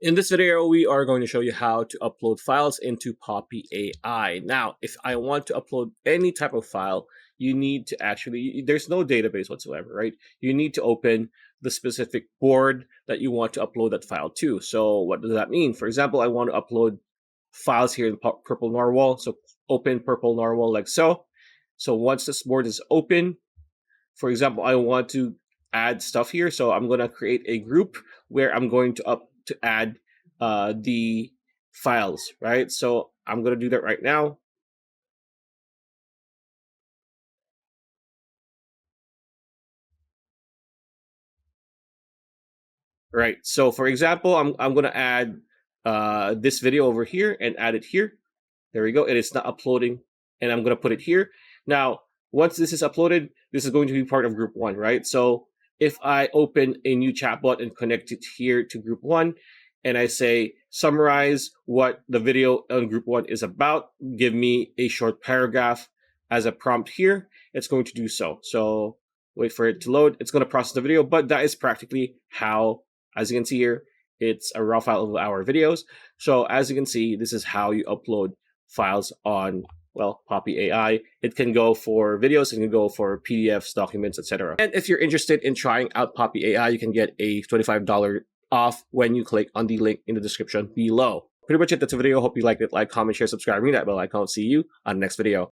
In this video, we are going to show you how to upload files into Poppy AI. Now, if I want to upload any type of file, you need to there's no database whatsoever, right? You need to open the specific board that you want to upload that file to. So what does that mean? For example, I want to upload files here in Purple Narwhal. So open Purple Narwhal like so. So once this board is open, for example, I want to add stuff here. So I'm going to create a group where I'm going to add the files, right? So I'm going to do that right now. Right. So for example, I'm going to add this video over here and add it here. There we go. And it's not uploading. And I'm going to put it here. Now, once this is uploaded, this is going to be part of group one, right? So if I open a new chatbot and connect it here to group one, and I say, summarize what the video on group one is about, give me a short paragraph as a prompt here, it's going to do so. So wait for it to load. It's going to process the video, but that is practically how, as you can see here, it's a raw file of our videos. So as you can see, this is how you upload files on, well, Poppy AI. It can go for videos, it can go for PDFs, documents, etc. And if you're interested in trying out Poppy AI, you can get a $25 off when you click on the link in the description below. Pretty much it. That's the video. Hope you liked it. Like, comment, share, subscribe, ring that bell icon. See you on the next video.